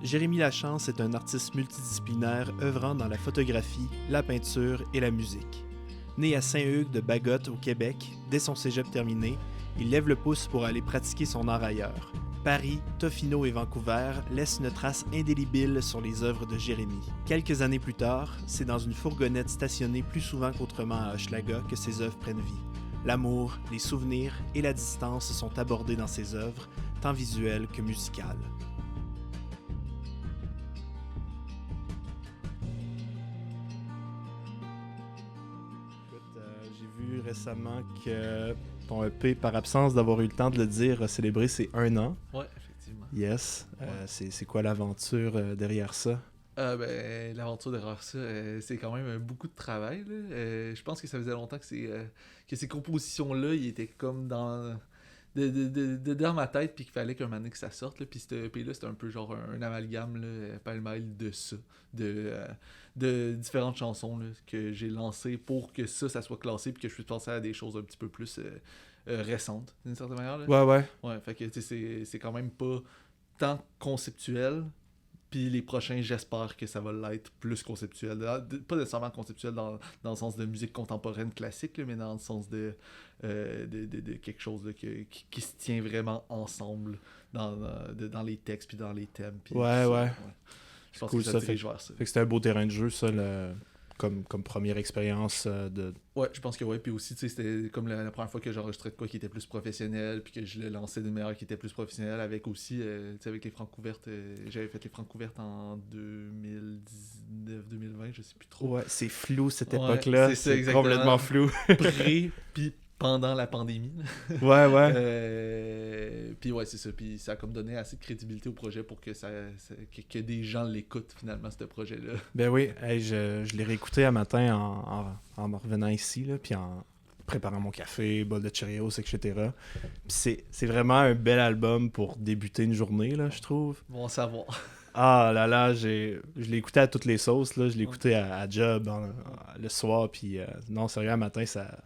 Jérémy Lachance est un artiste multidisciplinaire œuvrant dans la photographie, la peinture et la musique. Né à Saint-Hugues de Bagotte au Québec, dès son cégep terminé, il lève le pouce pour aller pratiquer son art ailleurs. Paris, Tofino et Vancouver laissent une trace indélébile sur les œuvres de Jérémy. Quelques années plus tard, c'est dans une fourgonnette stationnée plus souvent qu'autrement à Hochelaga que ses œuvres prennent vie. L'amour, les souvenirs et la distance sont abordés dans ses œuvres, tant visuelles que musicales. J'ai vu récemment que ton EP, par absence d'avoir eu le temps de le dire, a célébré ses 1 an. Ouais, effectivement. Yes. Ouais. C'est quoi l'aventure derrière ça? L'aventure derrière ça, c'est quand même beaucoup de travail. Là. Je pense que ça faisait longtemps que ces compositions-là, ils étaient comme dans ma tête, puis qu'il fallait qu'un moment donné que ça sorte. Là. Puis ce EP-là, c'était un peu genre un amalgame, là, pêle-mêle de ça, de différentes chansons là, que j'ai lancées pour que ça soit classé, puis que je puisse penser à des choses un petit peu plus récentes, d'une certaine manière. Là. Ouais. Ouais, fait que c'est quand même pas tant conceptuel. Puis les prochains, j'espère que ça va l'être plus conceptuel. Pas nécessairement conceptuel dans le sens de musique contemporaine classique, là, mais dans le sens de quelque chose là, qui se tient vraiment ensemble dans les textes puis dans les thèmes. Puis ouais. Je pense cool, que ça dirige vers ça. Fait que c'était un beau terrain de jeu, ça, comme première expérience de... Ouais, je pense que ouais. Puis aussi, tu sais, c'était comme la première fois que j'enregistrais de quoi qui était plus professionnel, puis que je le lançais d'une manière qui était plus professionnelle, avec aussi, tu sais, avec les Francouvertes. J'avais fait les Francouvertes en 2019-2020, je sais plus trop. Ouais, c'est flou cette époque-là. C'est complètement flou. Puis pendant la pandémie. Ouais. Puis ouais, c'est ça. Puis ça a comme donné assez de crédibilité au projet pour que que des gens l'écoutent finalement, ce projet-là. Ben oui, hey, je l'ai réécouté un matin en me revenant ici, là, puis en préparant mon café, bol de Cheerios, etc. Puis c'est vraiment un bel album pour débuter une journée, là, je trouve. Bon savoir. Ah là, je l'ai écouté à toutes les sauces, là. Je l'ai écouté à job le soir, puis non, sérieux, un matin, ça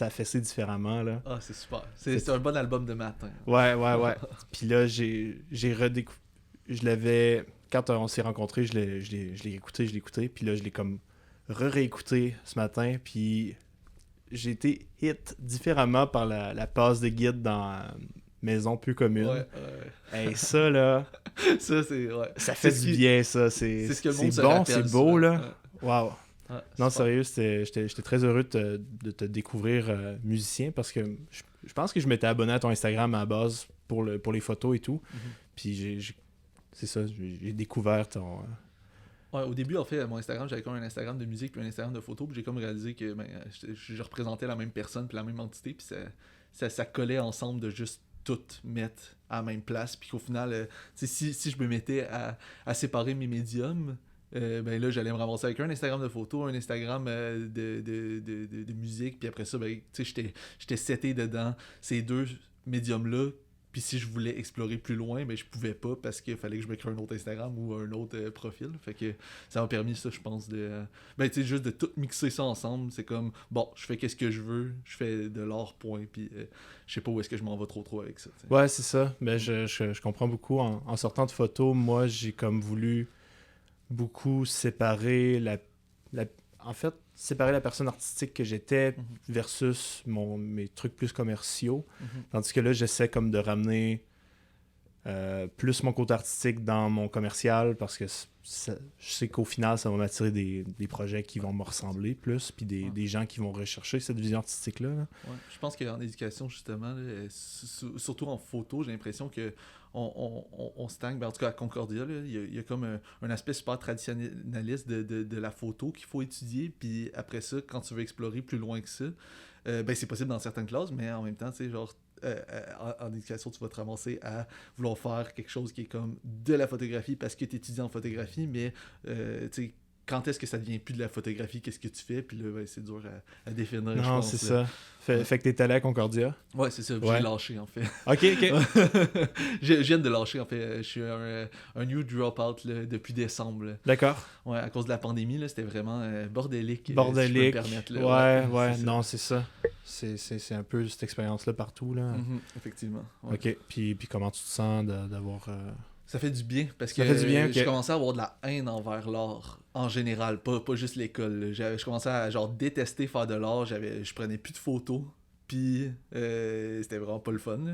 a fessé différemment, là. Ah, c'est super. C'est un bon album de matin. Ouais. Puis là, j'ai redécouvert... Je l'avais... Quand on s'est rencontrés, je l'ai écouté. Puis là, je l'ai comme réécouté ce matin. Puis j'ai été hit différemment par la passe de guide dans Maison plus commune. Ouais. Hey, ça, là... ça, c'est... Ouais. Ça fait du bien, ça. C'est ce que le monde se bon, rappelle, c'est beau, ça. là. Wow. Ouais, Non, super. sérieux, j'étais très heureux de te découvrir musicien parce que je pense que je m'étais abonné à ton Instagram à la base pour les photos et tout. Puis c'est ça, j'ai découvert ton... Ouais, au début, en fait, mon Instagram, j'avais comme un Instagram de musique puis un Instagram de photos, puis j'ai comme réalisé que je représentais la même personne puis la même entité, puis ça collait ensemble de juste tout mettre à la même place, puis qu'au final, si je me mettais à séparer mes médiums, ben là, j'allais me ramasser avec un Instagram de photos, un Instagram de musique, puis après ça, ben, tu sais, j'étais seté dedans ces deux médiums-là. Puis si je voulais explorer plus loin, ben je pouvais pas parce qu'il fallait que je me crée un autre Instagram ou un autre profil. Fait que ça m'a permis ça, je pense, ben tu sais, juste de tout mixer ça ensemble. C'est comme, bon, je fais qu'est-ce que je veux, je fais de l'art, point, puis je sais pas où est-ce que je m'en vais trop avec ça. T'sais. Ouais, c'est ça. Ben, je comprends beaucoup. En sortant de photos, moi, j'ai comme voulu beaucoup séparer en fait, séparer la personne artistique que j'étais versus mes trucs plus commerciaux. Tandis que là, j'essaie comme de ramener plus mon côté artistique dans mon commercial parce que je sais qu'au final, ça va m'attirer des projets qui vont me ressembler plus, puis des gens qui vont rechercher cette vision artistique-là. Là. Ouais. Je pense qu'en éducation, justement, là, surtout en photo, j'ai l'impression que on stagne. Ben, en tout cas, à Concordia, là, il y a comme un aspect super traditionnaliste de la photo qu'il faut étudier. Puis après ça, quand tu veux explorer plus loin que ça, ben, c'est possible dans certaines classes, mais en même temps, tu sais, genre, en éducation, tu vas te ramasser à vouloir faire quelque chose qui est comme de la photographie parce que tu étudies en photographie, mais tu sais, quand est-ce que ça devient plus de la photographie, qu'est-ce que tu fais, puis là, ben, c'est dur à définir, je pense. Non, c'est ça. Fait que t'es allé à Concordia. Ouais, c'est ça. Ouais. J'ai lâché, en fait. OK. Je viens de lâcher, en fait. Je suis un new dropout là, depuis décembre. Là. D'accord. Ouais, à cause de la pandémie, là, c'était vraiment bordélique. Bordélique. Si je peux me permettre, là. Ouais, c'est non, c'est ça. C'est un peu cette expérience-là partout, là. Effectivement. Ouais. OK. Puis comment tu te sens d'avoir Ça fait du bien, parce que Ça fait du bien, ok. je commençais à avoir de la haine envers l'art, en général, pas juste l'école. Là. Je commençais à genre détester faire de l'art, je prenais plus de photos, puis c'était vraiment pas le fun. Là.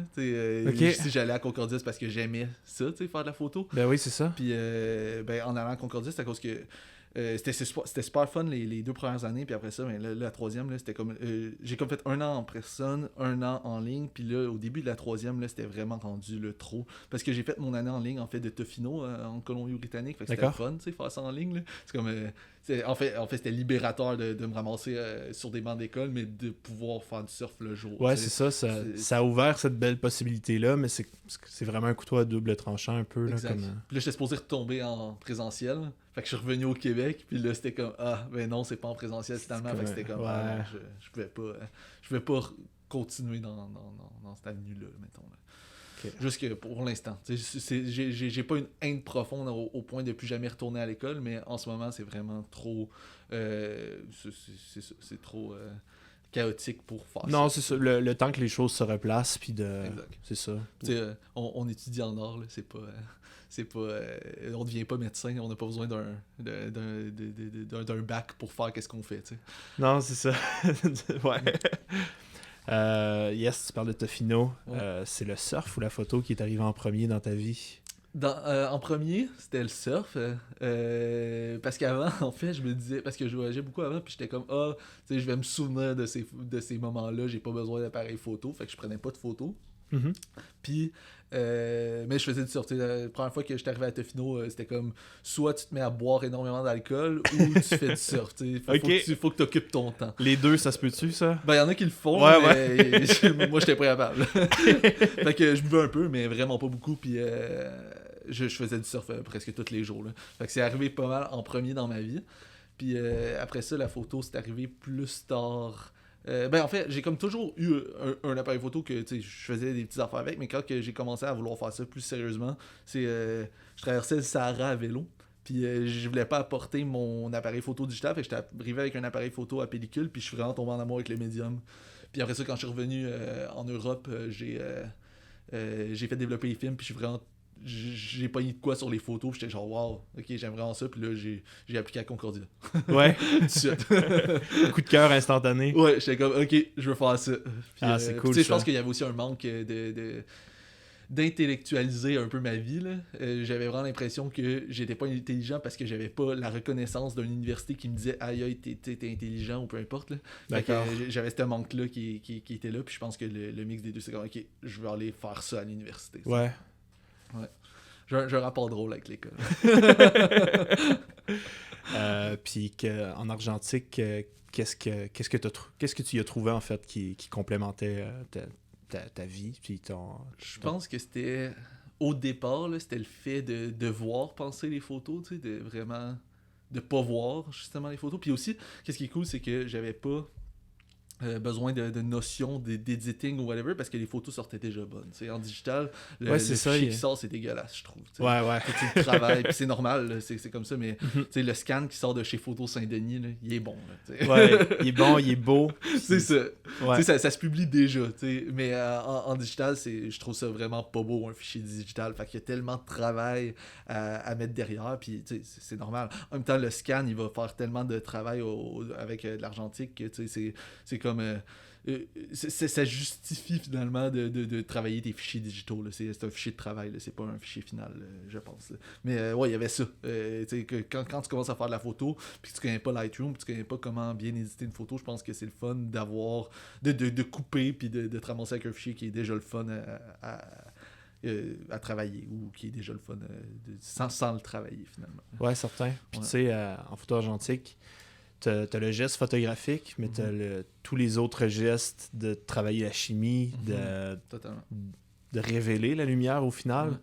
Ok. Si j'allais à Concordia, c'est parce que j'aimais ça, faire de la photo. Ben oui, c'est ça. Puis en allant à Concordia, c'est à cause que c'était super fun les 2 premières années, puis après ça, la troisième, là, c'était comme... j'ai comme fait 1 an en personne, 1 an en ligne, puis là, au début de la troisième, là, c'était vraiment rendu le trop. Parce que j'ai fait mon année en ligne, en fait, de Tofino, en Colombie-Britannique, fait que c'était fun, tu sais, faire ça en ligne, là. C'est comme... en fait, c'était libérateur de me ramasser sur des bancs d'école, mais de pouvoir faire du surf le jour. Ouais, c'est ça. Ça a ouvert cette belle possibilité-là, mais c'est vraiment un couteau à double tranchant un peu. Là, exact. Puis là, j'étais supposé retomber en présentiel. Fait que je suis revenu au Québec, puis là, c'était comme, ben non, c'est pas en présentiel finalement. Fait que c'était comme, non, je pouvais pas continuer dans cette avenue-là, mettons. Là. Okay. Juste que pour l'instant. J'ai pas une haine profonde au point de plus jamais retourner à l'école, mais en ce moment, c'est vraiment trop... c'est trop... chaotique pour faire non, ça. C'est ça. Le temps que les choses se replacent, puis de... Exact. C'est ça. On étudie en art, là, c'est pas... on devient pas médecin, on n'a pas besoin d'un bac pour faire qu'est-ce qu'on fait, t'sais. Non, c'est ça. Ouais. Yes, tu parles de Tofino. Ouais. C'est le surf ou la photo qui est arrivé en premier dans ta vie? En premier, c'était le surf. Parce qu'avant, en fait, je me disais... Parce que je voyageais beaucoup avant, puis j'étais comme, je vais me souvenir de ces moments-là, j'ai pas besoin d'appareil photo, fait que je prenais pas de photos. Mm-hmm. Puis, mais je faisais du surf. La première fois que j'étais arrivé à Tofino, c'était comme soit tu te mets à boire énormément d'alcool ou tu fais du surf. Faut que tu occupes ton temps. Les deux, ça se peut-tu, ça? Ben, il y en a qui le font, mais moi, j'étais pas capable. Fait que je buvais un peu, mais vraiment pas beaucoup. Puis, je faisais du surf presque tous les jours. Là. Fait que c'est arrivé pas mal en premier dans ma vie. Puis, après ça, la photo, c'est arrivé plus tard. En fait, j'ai comme toujours eu un appareil photo que je faisais des petites affaires avec, mais quand que j'ai commencé à vouloir faire ça plus sérieusement, je traversais le Sahara à vélo, puis je voulais pas apporter mon appareil photo digital, fait que j'étais arrivé avec un appareil photo à pellicule, puis je suis vraiment tombé en amour avec le médium. Puis après ça, quand je suis revenu en Europe, j'ai fait développer les films, puis je suis vraiment... J'ai pogné de quoi sur les photos, j'étais genre wow, ok, j'aime vraiment ça, puis là j'ai appliqué à Concordia. Ouais. Coup de cœur instantané. Ouais, j'étais comme ok, je veux faire ça. Puis, c'est cool. Je pense qu'il y avait aussi un manque d'intellectualiser un peu ma vie. Là. J'avais vraiment l'impression que j'étais pas intelligent parce que j'avais pas la reconnaissance d'une université qui me disait aïe, t'es intelligent ou peu importe. Là. D'accord. J'avais ce manque-là qui était là, puis je pense que le mix des deux, c'est comme ok, je vais aller faire ça à l'université. Ouais. Ouais. J'ai un rapport drôle avec l'école. Puis en argentique, qu'est-ce que tu y as trouvé en fait qui complémentait ta vie puis Je pense que c'était au départ là, c'était le fait de voir penser les photos, tu sais, de vraiment de pas voir justement les photos. Puis aussi, qu'est-ce qui est cool, c'est que j'avais pas besoin de notions d'editing ou whatever parce que les photos sortaient déjà bonnes. T'sais, en digital, le fichier qui sort, c'est dégueulasse, je trouve. T'sais. Ouais. Tu le travailles, puis c'est normal, là, c'est comme ça, mais le scan qui sort de chez Photo Saint-Denis, là, il est bon. Là, ouais, il est bon, il est beau. C'est ça. Ouais. Ça se publie déjà, mais en digital, je trouve ça vraiment pas beau, un fichier digital. Fait qu'il y a tellement de travail à mettre derrière, puis c'est normal. En même temps, le scan, il va faire tellement de travail avec de l'argentique que c'est comme ça justifie finalement de travailler des fichiers digitaux. Là. C'est un fichier de travail, là. C'est pas un fichier final, je pense. Là. Mais ouais, il y avait ça. Quand tu commences à faire de la photo, puis que tu connais pas Lightroom, puis tu connais pas comment bien éditer une photo, je pense que c'est le fun d'avoir de couper, puis de te ramasser avec un fichier qui est déjà le fun à travailler, ou qui est déjà le fun sans le travailler finalement. Ouais, certain. Puis tu sais, en photo argentique, t'as le geste photographique, mais t'as tous les autres gestes de travailler la chimie, de révéler la lumière au final.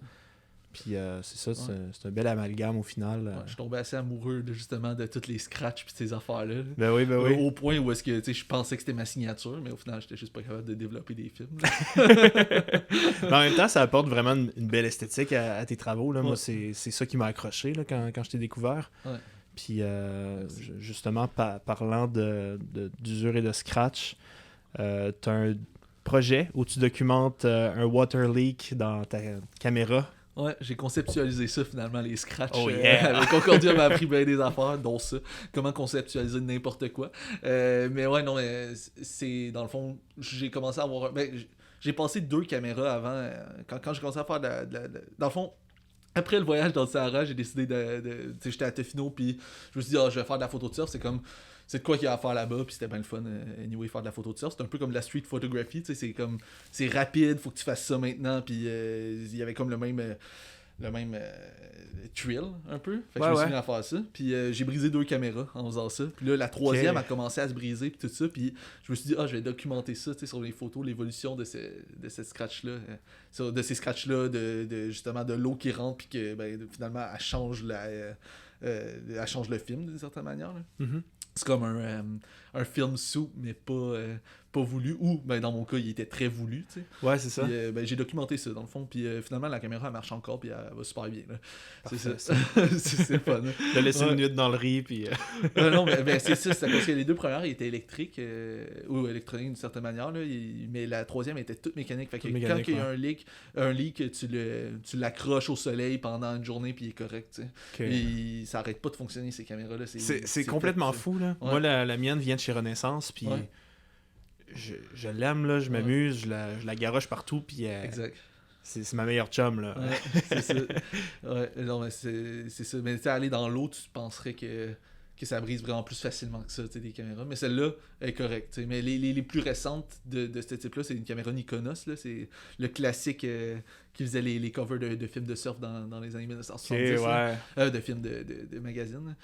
Puis c'est ça, c'est un bel amalgame au final. Ouais, je suis tombé assez amoureux justement de tous les scratchs et ces affaires-là. Ben oui. Au point où est-ce que je pensais que c'était ma signature, mais au final, j'étais juste pas capable de développer des films. Mais en même temps, ça apporte vraiment une belle esthétique à tes travaux. Là. Ouais. Moi, c'est ça qui m'a accroché là, quand je t'ai découvert. Ouais. Puis justement, parlant d'usure et de scratch, t'as un projet où tu documentes un water leak dans ta caméra. Ouais, j'ai conceptualisé ça finalement, les scratchs. Oh yeah! Avec Concordia m'a appris bien des affaires, dont ça. Comment conceptualiser n'importe quoi. Mais ouais, non, c'est dans le fond, j'ai commencé à avoir. J'ai passé 2 caméras avant. Quand j'ai commencé à faire dans le fond, après le voyage dans le Sahara, j'ai décidé tu sais, j'étais à Tofino, puis je me suis dit, je vais faire de la photo de surf. C'est de quoi qu'il y a à faire là-bas, puis c'était bien le fun, anyway, faire de la photo de surf. C'est un peu comme de la street photography, tu sais, c'est rapide, faut que tu fasses ça maintenant, puis il y avait comme le même thrill, un peu. Fait que je me suis mis à faire ça, puis j'ai brisé 2 caméras en faisant ça. Puis là, la troisième a commencé à se briser, puis tout ça, puis je me suis dit, je vais documenter ça, tu sais, sur les photos, l'évolution de cette scratch-là, de ces scratchs-là, justement, de l'eau qui rentre, puis que, finalement, elle change elle change le film, d'une certaine manière, là. Mm-hmm. C'est comme un film sous, mais pas voulu. Ou, dans mon cas, il était très voulu, tu sais. Ouais, c'est ça. Puis, j'ai documenté ça, dans le fond. Puis, finalement, la caméra, elle marche encore, puis elle va super bien, là. Parfait, c'est ça. c'est fun. De laisser une minute dans le riz, puis... non, mais c'est ça. C'est parce que les 2 premières, ils étaient électriques, ou électroniques d'une certaine manière, là. Mais la troisième était toute mécanique. Fait que quand il y a un leak, tu l'accroches au soleil pendant une journée, puis il est correct, tu sais. Okay. Et ça arrête pas de fonctionner, ces caméras-là. C'est complètement fou, là. Ouais. Moi, la mienne vient de chez Renaissance, puis je l'aime, là, je m'amuse, je la garoche partout, puis exact. C'est ma meilleure chum, là. Ouais, c'est ça. Ouais, non, mais c'est ça. Mais tu sais, aller dans l'eau, tu penserais que ça brise vraiment plus facilement que ça, tu sais, des caméras. Mais celle-là est correcte, tu sais. Mais les plus récentes de ce type-là, c'est une caméra Nikonos, là. C'est le classique qui faisait les covers de films de surf dans les années 1970. Okay, ouais. De films de magazines.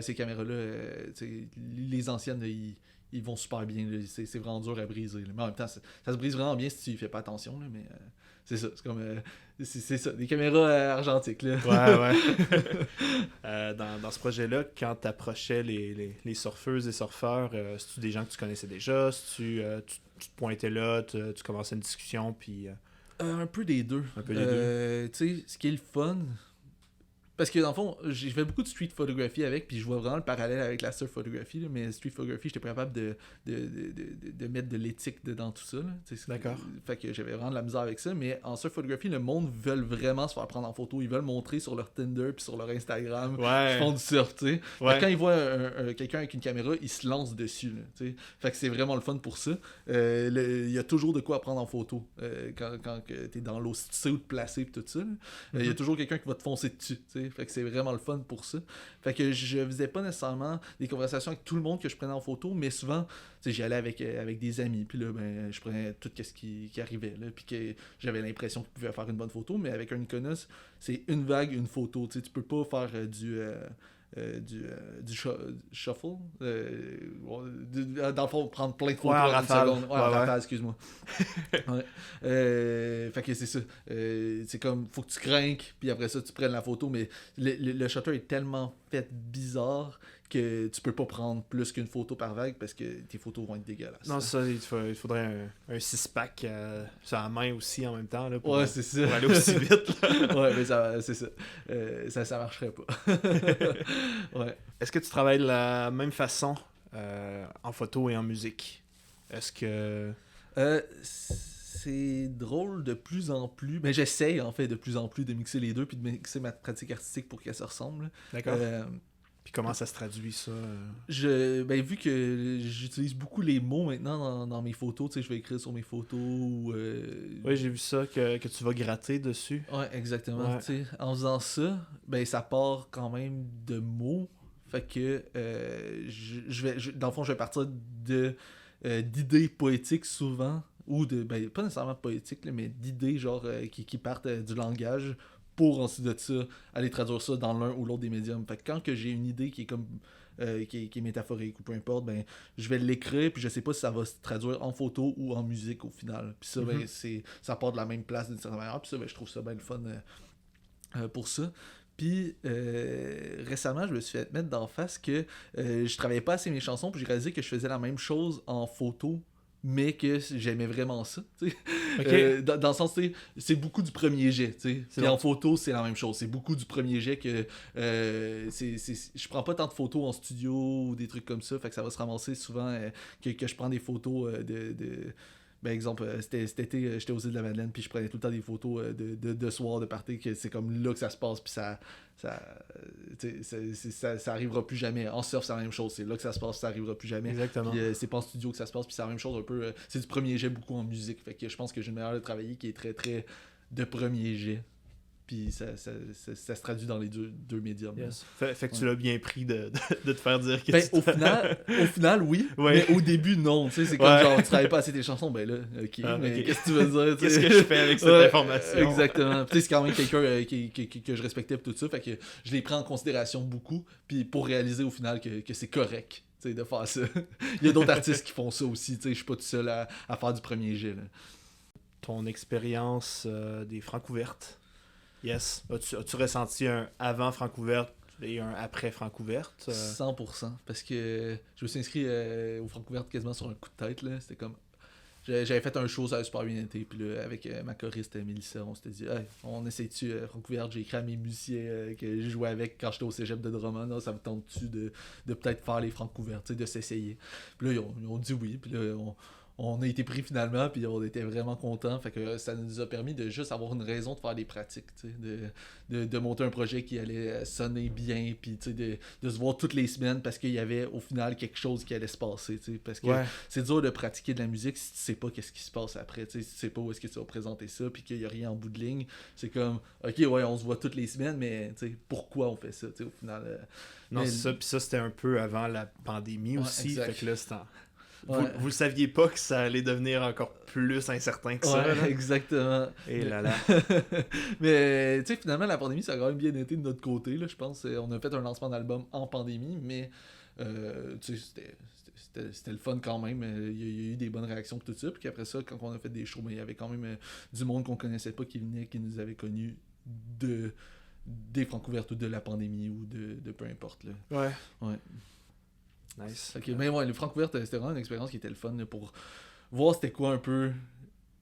Ces caméras-là, tu sais, les anciennes, ils vont super bien. Là. C'est vraiment dur à briser. Là. Mais en même temps, ça se brise vraiment bien si tu y fais pas attention. Là, mais c'est ça. C'est comme. C'est ça. Des caméras argentiques. Là. Ouais. Dans ce projet-là, quand tu approchais les surfeuses et surfeurs, c'est-tu des gens que tu connaissais déjà? Tu te pointais là, tu commençais une discussion, puis... un peu des deux. Tu sais, ce qui est le fun... Parce que dans le fond, j'ai fait beaucoup de street photography avec, puis je vois vraiment le parallèle avec la surf photographie, là, mais street photography, j'étais pas capable de mettre de l'éthique dans tout ça. Là, d'accord. Fait que j'avais vraiment de la misère avec ça, mais en surf photographie, le monde veut vraiment se faire prendre en photo. Ils veulent montrer sur leur Tinder puis sur leur Instagram qu'ils font du surf, tu sais. Quand ils voient quelqu'un avec une caméra, ils se lancent dessus, là, tu sais. Fait que c'est vraiment le fun pour ça. Il y a toujours de quoi à prendre en photo quand t'es dans l'eau, si tu sais où te placer puis tout ça. Il y a toujours quelqu'un qui va te foncer dessus, tu sais. Fait que c'est vraiment le fun pour ça. Fait que je faisais pas nécessairement des conversations avec tout le monde que je prenais en photo, mais souvent, j'y allais avec des amis, puis là, je prenais tout ce qui arrivait, là, puis que j'avais l'impression qu'ils pouvaient faire une bonne photo, mais avec un Nikonos, c'est une vague, une photo, tu sais, tu peux pas faire du shuffle, dans le fond, prendre plein de photos en rafale. Seconde. En rafale, excuse-moi. Fait que c'est ça. C'est comme, faut que tu craignes, puis après ça, tu prennes la photo, mais le shutter est tellement fait bizarre que tu peux pas prendre plus qu'une photo par vague parce que tes photos vont être dégueulasses. Non, ça, il faudrait un 6-pack sur la main aussi en même temps, là, pour, c'est ça. pour aller aussi vite. Là. Mais c'est ça. Ça marcherait pas. Ouais. Est-ce que tu travailles de la même façon en photo et en musique? Est-ce que... c'est drôle de plus en plus. Mais j'essaye, en fait, de plus en plus de mixer les deux puis de mixer ma pratique artistique pour qu'elle se ressemble. D'accord. Puis comment ça se traduit, ça? Vu que j'utilise beaucoup les mots maintenant dans mes photos, tu sais, je vais écrire sur mes photos ou... Oui, j'ai vu ça, que tu vas gratter dessus. Ouais, exactement. Ouais. Tu sais, en faisant ça, ça part quand même de mots. Fait que dans le fond, je vais partir d'idées poétiques souvent, ou pas nécessairement poétiques, là, mais d'idées genre qui partent du langage, pour ensuite de ça aller traduire ça dans l'un ou l'autre des médiums. Fait que quand que j'ai une idée qui est comme qui est métaphorique ou peu importe, je vais l'écrire puis je sais pas si ça va se traduire en photo ou en musique au final. Puis ça, ça part de la même place d'une certaine manière. Puis ça, je trouve ça bien le fun pour ça. Puis récemment, je me suis fait mettre d'en face que je travaillais pas assez mes chansons, puis j'ai réalisé que je faisais la même chose en photo, mais que j'aimais vraiment ça, tu sais. Okay. Dans le sens, c'est beaucoup du premier jet, tu sais. Puis en photo, c'est la même chose. C'est beaucoup du premier jet que je prends pas tant de photos en studio ou des trucs comme ça, fait que ça va se ramasser souvent que je prends des photos Ben, exemple, cet été, j'étais aux îles de la Madeleine, puis je prenais tout le temps des photos de soir, de party, que c'est comme là que ça se passe, puis ça arrivera plus jamais. En surf, c'est la même chose, c'est là que ça se passe, ça arrivera plus jamais. Exactement. Puis c'est pas en studio que ça se passe, puis c'est la même chose un peu. C'est du premier jet beaucoup en musique, fait que je pense que j'ai une manière de travailler qui est très très de premier jet. Puis ça se traduit dans les deux médiums. Yes. Fait que tu l'as bien pris de te faire dire que au final, oui. Ouais. Mais au début, non. Tu sais, c'est comme genre, tu travailles pas assez tes chansons, ben là, ok. Mais qu'est-ce que tu veux dire? Qu'est-ce que je fais avec cette information? Exactement. Puis c'est quand même quelqu'un que je respectais pour tout ça. Fait que je l'ai pris en considération beaucoup. Puis pour réaliser au final que c'est correct. De faire ça. Il y a d'autres artistes qui font ça aussi. Je suis pas tout seul à faire du premier jet. Là. Ton expérience des Francouvertes. Yes. As-tu ressenti un avant Francouverte et un après Francouverte? 100%. Parce que je me suis inscrit au Francouverte quasiment sur un coup de tête. Là. C'était comme... J'avais fait un show, ça avait super bien été. Puis là, avec ma choriste Mélissa, on s'était dit, hey, on essaie-tu Francouverte? J'ai écrit à mes musiciens que j'ai joué avec quand j'étais au cégep de Drummond. Là, ça me tente-tu de peut-être faire les Francouvertes, de s'essayer? Puis là, ils ont dit oui. Puis là, on a été pris finalement, puis on était vraiment contents. Fait que ça nous a permis de juste avoir une raison de faire des pratiques, de monter un projet qui allait sonner bien, puis de se voir toutes les semaines parce qu'il y avait au final quelque chose qui allait se passer. Parce que c'est dur de pratiquer de la musique si tu sais pas qu'est-ce qui se passe après. Si tu sais pas où est-ce que tu vas présenter ça, puis qu'il y a rien en bout de ligne. C'est comme, ok, ouais, on se voit toutes les semaines, mais pourquoi on fait ça au final? Non, c'est ça. Puis ça, c'était un peu avant la pandémie aussi. Exact. Fait que là, c'était... Vous le saviez pas que ça allait devenir encore plus incertain que ça. Là. Exactement. Et là là. Mais tu sais, finalement, la pandémie, ça a quand même bien été de notre côté. Là, je pense. On a fait un lancement d'album en pandémie, mais tu sais, c'était le fun quand même. Il y a eu des bonnes réactions pour tout ça. Puis après ça, quand on a fait des shows, il y avait quand même du monde qu'on connaissait pas qui venait, qui nous avait connus des Francouvertes ou de la pandémie ou de peu importe. Là. Ouais. Nice. Ok, mais ouais, le Francouverte, c'était vraiment une expérience qui était le fun là, pour voir c'était quoi un peu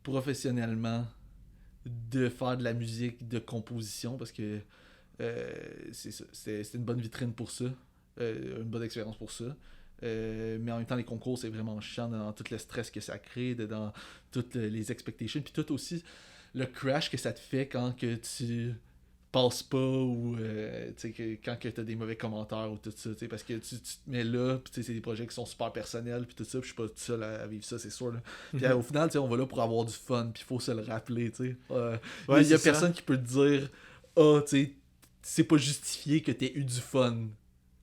professionnellement de faire de la musique, de composition, parce que c'est ça, c'était une bonne vitrine pour ça, une bonne expérience pour ça. Mais en même temps, les concours, c'est vraiment chiant dans tout le stress que ça crée, dans toutes les expectations, puis tout aussi le crash que ça te fait quand que tu passe pas ou quand tu as des mauvais commentaires ou tout ça, parce que tu te mets là, puis c'est des projets qui sont super personnels puis tout ça, puis je suis pas tout seul à vivre ça, c'est sûr là. Puis au final, on va là pour avoir du fun, puis il faut se le rappeler, il y a personne qui peut te dire c'est pas justifié que t'aies eu du fun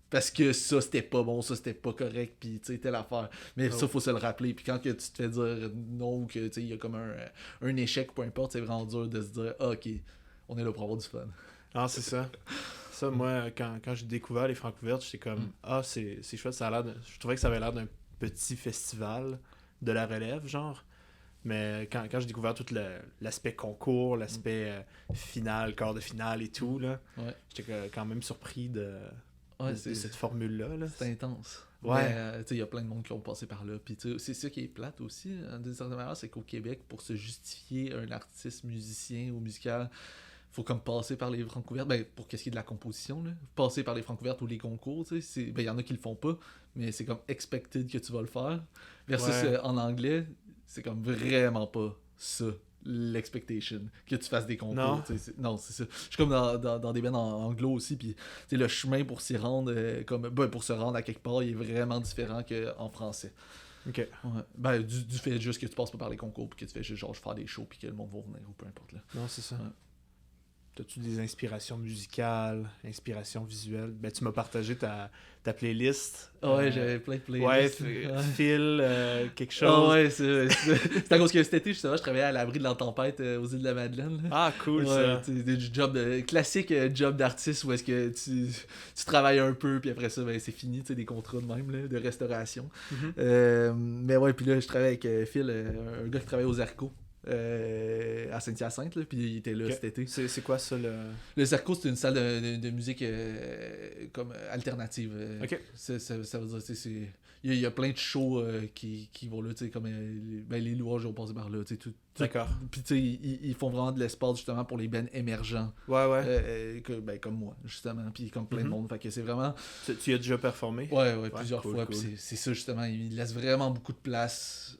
parce que ça c'était pas bon, ça c'était pas correct, puis telle affaire, mais ça faut se le rappeler, puis quand que tu te fais dire non ou que il y a comme un échec, peu importe, c'est vraiment dur de se dire ok, on est là pour avoir du fun. Ah, c'est ça. Ça, moi, quand j'ai découvert les Francouvertes, j'étais comme, c'est chouette, ça a l'air je trouvais que ça avait l'air d'un petit festival de la relève, genre. Mais quand j'ai découvert tout l'aspect concours, l'aspect final, quart de finale et tout, là, j'étais quand même surpris de cette formule-là. Là. C'est intense. Ouais. Il y a plein de monde qui ont passé par là. Puis c'est ça qui est plate aussi, d'une certaine manière, c'est qu'au Québec, pour se justifier un artiste musicien ou musical, faut comme passer par les Francouvertes, pour qu'est-ce qui est de la composition, là, passer par les Francouvertes ou les concours, il y en a qui le font pas, mais c'est comme expected que tu vas le faire. Versus en anglais, c'est comme vraiment pas ça, l'expectation, que tu fasses des concours. Non, c'est ça. Je suis comme dans des bands en anglo aussi, puis le chemin pour s'y rendre, pour se rendre à quelque part, il est vraiment différent qu'en français. Ok. Ouais. Du fait juste que tu passes pas par les concours, puis que tu fais juste genre faire des shows, puis que le monde va venir, ou peu importe. Là. Non, c'est ça. Ouais. T'as-tu des inspirations musicales, inspirations visuelles? Tu m'as partagé ta playlist. Ouais, j'avais plein de playlists. Phil, quelque chose. Ah ouais, c'est à cause que cet été, justement, je travaillais à l'abri de la tempête aux îles de la Madeleine. Là. Ah, cool, ça. Des classique job d'artiste où est-ce que tu travailles un peu, puis après ça, c'est fini, des contrats de même, là, de restauration. Mm-hmm. Mais ouais, puis là, je travaillais avec Phil, un gars qui travaille aux Arcos. À Saint-Hyacinthe, puis il était là cet été. C'est quoi ça le Zarco, c'est une salle de musique comme alternative. Ok. Ça veut dire, il y a plein de shows qui vont là, comme les louanges ont passé par là. D'accord. Puis ils font vraiment de l'espace justement pour les bands émergents. Ouais. Comme moi, justement, puis comme plein de monde. Fait que c'est vraiment. Tu y as déjà performé? Ouais, plusieurs fois. Cool. C'est ça justement, ils laissent vraiment beaucoup de place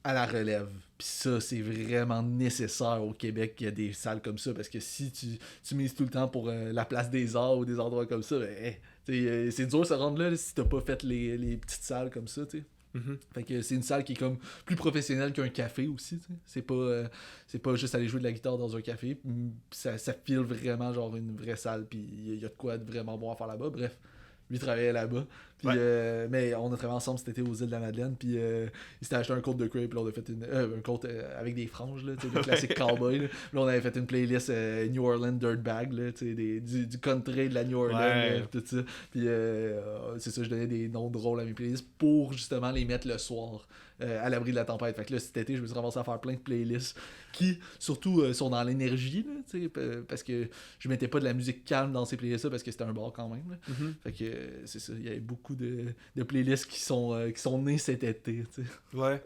à la relève. Puis ça, c'est vraiment nécessaire au Québec qu'il y a des salles comme ça, parce que si tu mises tout le temps pour la place des arts ou des endroits comme ça, ben, c'est dur de se rendre là si t'as pas fait les petites salles comme ça, tu sais. Mhm. Fait que c'est une salle qui est comme plus professionnelle qu'un café aussi, tu sais. C'est pas juste aller jouer de la guitare dans un café. Ça file vraiment genre une vraie salle, puis il y a de quoi de vraiment bon à faire là-bas. Bref, lui travaillait là-bas. Puis, mais on a travaillé ensemble cet été aux îles de la Madeleine, puis il s'était acheté un coat de cuir, puis là, on a fait un coat avec des franges, là, le classique cowboy. Là. Là, on avait fait une playlist New Orleans Dirtbag, là, du country de la New Orleans, là, tout ça. Puis c'est ça, je donnais des noms drôles à mes playlists pour justement les mettre le soir. À l'abri de la tempête. Fait que là, cet été, je me suis ramassé à faire plein de playlists qui, surtout, sont dans l'énergie, là, parce que je mettais pas de la musique calme dans ces playlists-là parce que c'était un bar quand même. Là. Mhm. Fait que c'est ça, il y avait beaucoup de playlists qui sont nées cet été. T'sais. Ouais.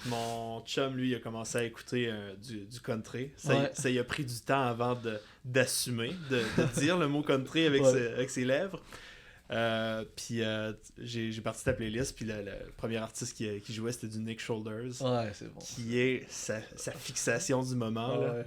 Mon chum, lui, il a commencé à écouter du country. Ça y a pris du temps avant d'assumer, de dire le mot country avec ses lèvres. Puis j'ai parti ta playlist, puis le premier artiste qui jouait, c'était du Nick Shoulders. Ouais, c'est bon. Qui est sa fixation du moment. Là.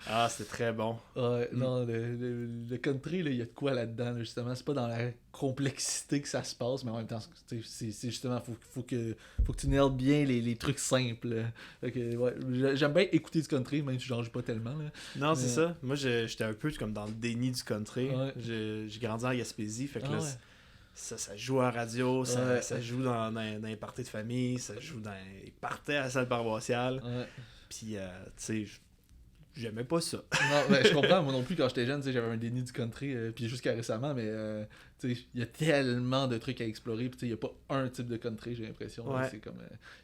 Ah, c'était très bon. Ouais, non, le country, il y a de quoi là-dedans, là, justement. C'est pas dans la complexité que ça se passe, mais en même temps, c'est justement, faut que tu nailles bien les trucs simples. Fait que, ouais, j'aime bien écouter du country, même si j'en joue pas tellement. Là. Non, c'est ça. Moi, j'étais un peu comme dans le déni du country. Ouais. J'ai grandi en Gaspésie, fait que là, ouais. ça joue à la radio, ça joue dans les parties de famille, ça joue dans les parties à la salle paroissiale. Ouais. Puis, tu sais, j'aimais pas ça. Non, ben, je comprends, moi non plus, quand j'étais jeune, j'avais un déni du country, puis jusqu'à récemment, mais il y a tellement de trucs à explorer, puis il n'y a pas un type de country, j'ai l'impression. Ouais. C'est comme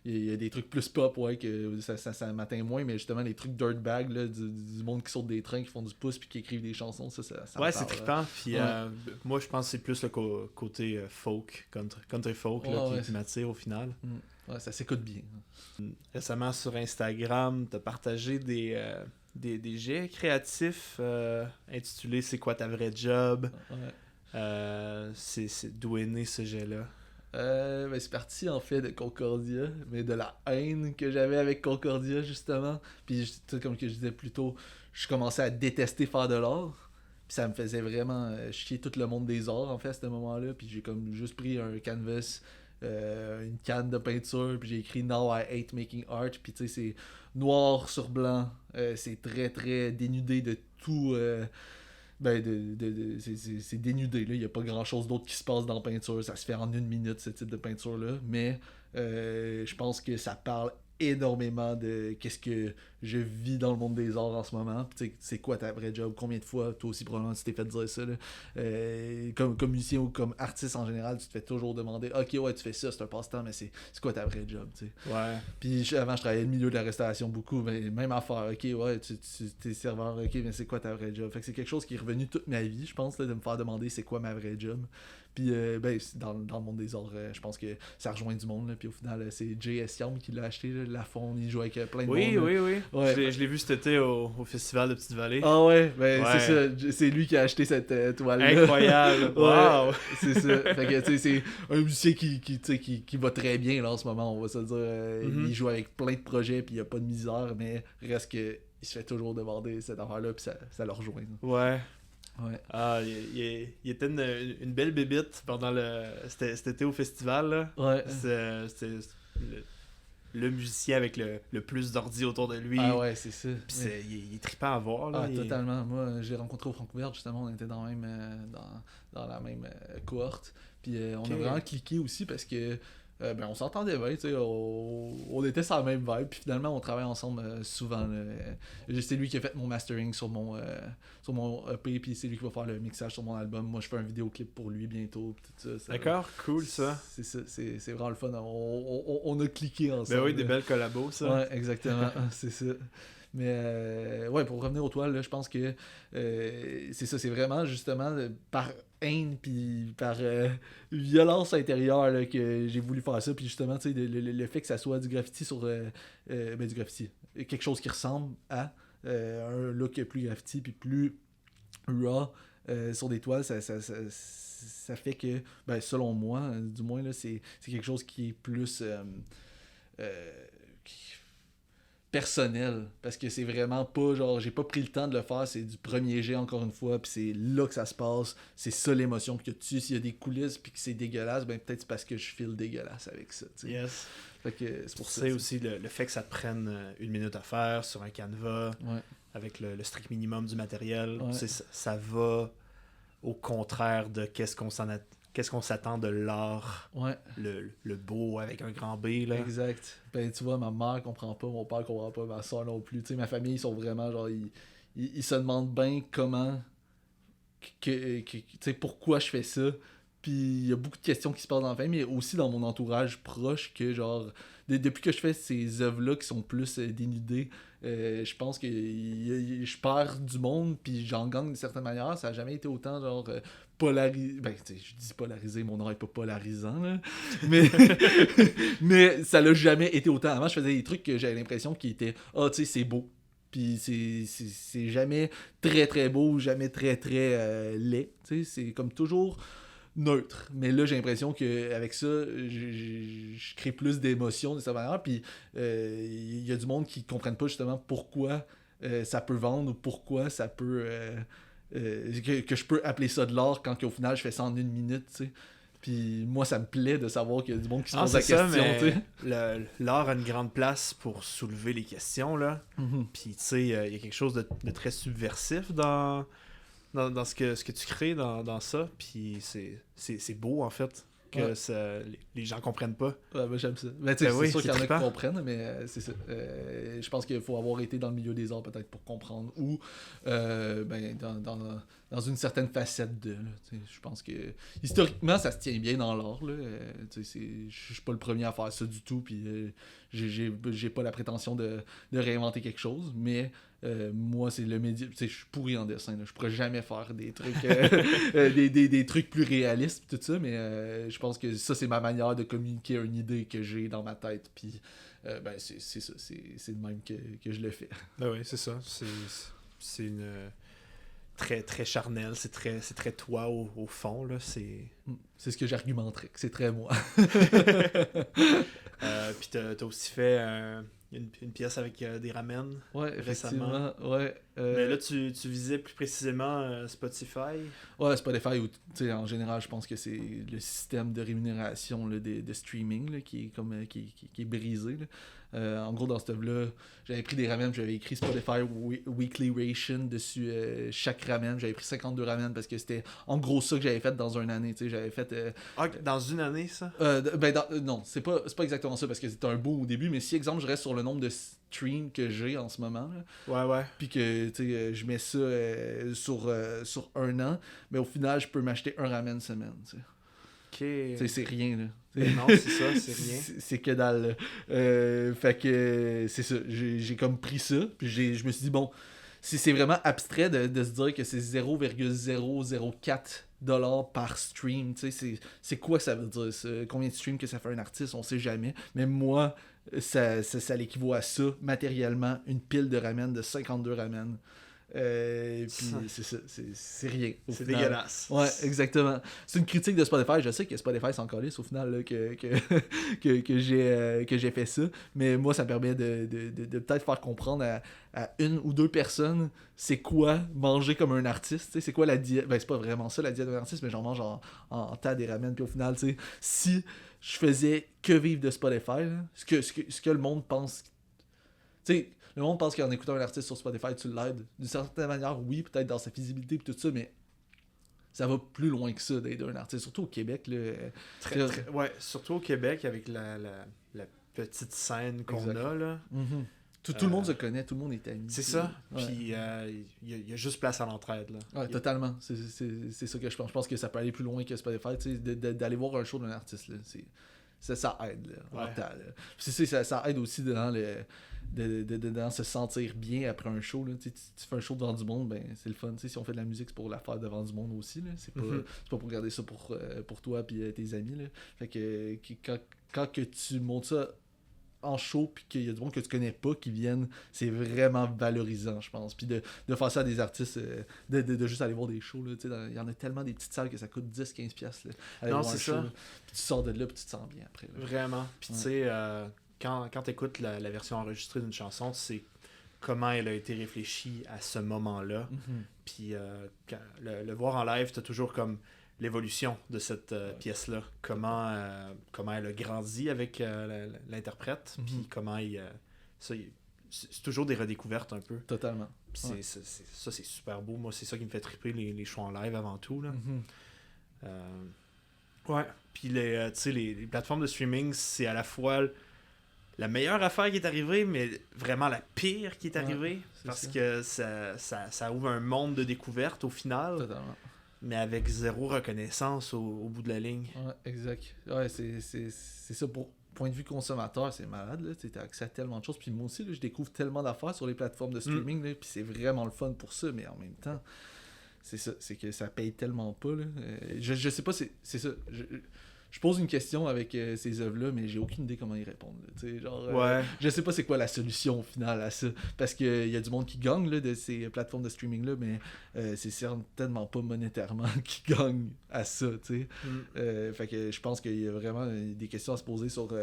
il y a des trucs plus pop, ouais, que ça m'atteint moins, mais justement, les trucs dirtbag, là, du monde qui saute des trains, qui font du pouce, puis qui écrivent des chansons, ça ouais, me c'est parle, trippant. Puis, moi, je pense que c'est plus le côté folk, country folk, là, qui m'attire au final. Ouais, ça s'écoute bien. Récemment, sur Instagram, t'as partagé des jets créatifs intitulés C'est quoi ta vraie job? Ouais. C'est d'où est né ce jet-là? Ben, c'est parti en fait de Concordia, mais de la haine que j'avais avec Concordia justement. Puis comme que je disais plus tôt, je commençais à détester faire de l'art. Puis ça me faisait vraiment chier tout le monde des arts en fait à ce moment-là. Puis j'ai comme juste pris un canvas, une canne de peinture, puis j'ai écrit Now I hate making art. Puis tu sais, c'est noir sur blanc, c'est très très dénudé de tout. C'est dénudé, là. Il n'y a pas grand chose d'autre qui se passe dans la peinture. Ça se fait en 1 minute, ce type de peinture-là. Mais je pense que ça parle énormément de qu'est-ce que je vis dans le monde des arts en ce moment. Puis, c'est quoi ta vraie job? Combien de fois, toi aussi, probablement, tu t'es fait dire ça. Là. Comme musicien ou comme artiste en général, tu te fais toujours demander ok, ouais, tu fais ça, c'est un passe-temps, mais c'est quoi ta vraie job? T'sais? Ouais. Puis avant, je travaillais au milieu de la restauration beaucoup, mais même affaire. Ok, ouais, tu t'es serveur, ok, mais c'est quoi ta vraie job? Fait que c'est quelque chose qui est revenu toute ma vie, je pense, là, de me faire demander c'est quoi ma vraie job. Puis dans le monde des arts, je pense que ça rejoint du monde. Là, puis au final, c'est J.S. Young qui l'a acheté, là, Lafond, il joue avec plein de monde. Oui. Ouais. Je l'ai vu cet été au festival de Petite-Vallée. Ah ouais, c'est ça. C'est lui qui a acheté cette toile-là. Incroyable. Wow. C'est ça. Fait que c'est un musicien qui va très bien là, en ce moment, on va se le dire. Il joue avec plein de projets, puis il n'y a pas de misère, mais reste que il se fait toujours demander cette affaire-là, puis ça le rejoint. Ouais. Ouais. Ah, il était une belle bébite pendant cet été au festival. Là. Ouais. C'était le musicien avec le plus d'ordi autour de lui. Ah ouais, c'est ça. Puis il est trippant à voir. Là. Totalement. Moi, j'ai rencontré au Francouverte, justement, on était dans la même cohorte. Puis on a vraiment cliqué aussi parce que on s'entendait bien, tu sais, on était sur la même vibe, puis finalement on travaille ensemble souvent. C'est lui qui a fait mon mastering sur mon EP, puis c'est lui qui va faire le mixage sur mon album. Moi je fais un vidéoclip pour lui bientôt, puis tout ça. D'accord, cool ça. C'est ça, c'est vraiment le fun. On a cliqué ensemble. Ben oui, des belles collabos ça. Ouais, exactement, c'est ça. Mais ouais, pour revenir aux toiles, là, je pense que c'est ça, c'est vraiment justement par haine puis par violence intérieure là, que j'ai voulu faire ça. Puis justement, tu sais, le fait que ça soit du graffiti sur du graffiti, quelque chose qui ressemble à un look plus graffiti puis plus raw sur des toiles, ça fait que, selon moi, du moins, là, c'est quelque chose qui est plus personnel, parce que c'est vraiment pas genre, j'ai pas pris le temps de le faire, c'est du premier jet encore une fois, puis c'est là que ça se passe, c'est ça l'émotion que tu, s'il y a des coulisses puis que c'est dégueulasse, ben peut-être c'est parce que je file dégueulasse avec ça, tu sais. Yes. Fait que c'est pour ça. C'est aussi le fait que ça te prenne 1 minute à faire sur un canevas, avec le strict minimum du matériel, ça va au contraire de qu'est-ce qu'on s'attend de l'art, le beau avec un grand B, là. Exact. Ben tu vois, ma mère comprend pas, mon père comprend pas, ma soeur non plus, tu sais, ma famille, ils sont vraiment genre, ils se demandent bien comment, tu sais, pourquoi je fais ça. Puis il y a beaucoup de questions qui se passent dans la famille, mais aussi dans mon entourage proche, que genre, depuis que je fais ces œuvres-là qui sont plus dénudées, je pense que je perds du monde, puis j'en gagne d'une certaine manière. Ça n'a jamais été autant genre polarisé. Ben, tu sais, je dis polarisé, mon art est pas polarisant, là. Mais, mais ça l'a jamais été autant. Avant, je faisais des trucs que j'avais l'impression qui étaient, tu sais, c'est beau. Puis c'est jamais très très beau, jamais très très laid. Tu sais, c'est comme toujours neutre. Mais là, j'ai l'impression qu'avec ça, je crée plus d'émotions de cette manière. Puis il y a du monde qui ne comprennent pas justement pourquoi ça peut vendre ou pourquoi ça peut. Que je peux appeler ça de l'art quand au final je fais ça en 1 minute, tu sais. Puis moi, ça me plaît de savoir qu'il y a du monde qui se pose la question, tu sais. L'art a une grande place pour soulever les questions, là. Puis, tu sais, il y a quelque chose de très subversif dans ce que tu crées dans ça. Puis c'est beau, en fait, que les gens comprennent pas. Ouais, ben, j'aime ça. Ben, c'est sûr qu'il y en a qui comprennent, mais c'est ça. Je pense qu'il faut avoir été dans le milieu des arts peut-être pour comprendre. Ou dans une certaine facette de. Je pense que historiquement, ça se tient bien dans l'art. Je suis pas le premier à faire ça du tout. Puis j'ai pas la prétention de réinventer quelque chose. Mais moi, c'est le média. Je suis pourri en dessin. Je pourrais jamais faire des trucs des trucs plus réalistes tout ça. Mais je pense que ça, c'est ma manière de communiquer une idée que j'ai dans ma tête. Puis c'est ça. C'est de même que je le fais. Ben oui, c'est ça. C'est une. Très, très charnel, c'est très toi au fond, là, c'est ce que j'argumenterais, que c'est très moi. Puis t'as aussi fait une pièce avec des ramen récemment. Mais là, tu visais plus précisément Spotify. Ouais, Spotify, en général, je pense que c'est le système de rémunération là, de streaming là, qui est comme qui est brisé. Là. En gros, dans cette œuvre-là, j'avais pris des ramen, j'avais écrit Spotify Weekly Ration dessus chaque ramen. J'avais pris 52 ramen parce que c'était en gros ça que j'avais fait dans une année. J'avais fait. Dans une année, ça non, c'est pas exactement ça parce que c'était un beau au début, mais si, exemple, je reste sur le nombre de streams que j'ai en ce moment, là, ouais. Puis que je mets ça sur 1 an, mais au final, je peux m'acheter un ramen semaine. T'sais. Ok. C'est rien, là. Non, c'est ça, c'est rien. C'est que dalle. Fait que c'est ça. J'ai comme pris ça. Puis je me suis dit, bon, c'est vraiment abstrait de se dire que c'est 0,004 $ par stream. C'est quoi ça veut dire ça? Combien de streams que ça fait un artiste? On sait jamais. Mais moi, ça l'équivaut à ça, matériellement, une pile de ramen, de 52 ramen. Puis c'est ça, c'est rien. C'est dégueulasse. Ouais, exactement. C'est une critique de Spotify. Je sais que Spotify s'en calisse au final là, que j'ai fait ça. Mais moi, ça me permet de peut-être faire comprendre à 1 ou 2 personnes c'est quoi manger comme un artiste. C'est quoi la diète. Ben, c'est pas vraiment ça la diète d'un artiste, mais j'en mange en tas des ramen. Puis au final, si je faisais que vivre de Spotify, là, ce que le monde pense. Tu sais, le monde pense qu'en écoutant un artiste sur Spotify, tu l'aides. D'une certaine manière, oui, peut-être dans sa visibilité et tout ça, mais ça va plus loin que ça d'aider un artiste. Surtout au Québec. Là, ouais, surtout au Québec, avec la petite scène qu'on a. Là. Mm-hmm. Tout le monde se connaît, tout le monde est ami. C'est ça. Ouais. Puis il y a juste place à l'entraide. Là. Ouais, totalement. C'est ça que je pense. Je pense que ça peut aller plus loin que Spotify. D'aller voir un show d'un artiste. Là, ça aide. Là, ouais. Ça aide aussi dans dans se sentir bien après un show. Là. Tu fais un show devant du monde, ben c'est le fun. Si on fait de la musique, c'est pour la faire devant du monde aussi. Là. C'est pas pour regarder ça pour toi et tes amis. Là. Fait que quand que tu montes ça en show puis qu'il y a du monde que tu connais pas qui viennent, c'est vraiment valorisant, je pense. Puis de faire ça à des artistes, de juste aller voir des shows, il y en a tellement des petites salles que ça coûte 10-15$. Non, c'est ça. Puis tu sors de là puis tu te sens bien après. Là. Vraiment. Puis tu sais, quand tu écoutes la version enregistrée d'une chanson, c'est comment elle a été réfléchie à ce moment-là. Puis le voir en live, tu as toujours comme l'évolution de cette pièce-là. Comment elle a grandi avec l'interprète, puis comment c'est toujours des redécouvertes un peu. Totalement. Puis ça, c'est super beau. Moi, c'est ça qui me fait triper les shows en live avant tout. Là. Ouais. Puis les plateformes de streaming, c'est à la fois la meilleure affaire qui est arrivée, mais vraiment la pire qui est arrivée. Parce que ça ouvre un monde de découvertes au final. Totalement. Mais avec zéro reconnaissance au bout de la ligne. Ouais, exact. Ouais, c'est ça. Pour point de vue consommateur, c'est malade. Tu as accès à tellement de choses. Puis moi aussi, là, je découvre tellement d'affaires sur les plateformes de streaming. Là, puis c'est vraiment le fun pour ça. Mais en même temps, c'est ça. C'est que ça paye tellement pas. Là. Je sais pas, c'est ça. Je pose une question avec ces œuvres-là, mais j'ai aucune idée comment y répondre. Je sais pas c'est quoi la solution au final à ça. Parce qu'il y a du monde qui gagne là, de ces plateformes de streaming-là, mais c'est certainement pas monétairement qui gagne à ça. Fait que je pense qu'il y a vraiment des questions à se poser sur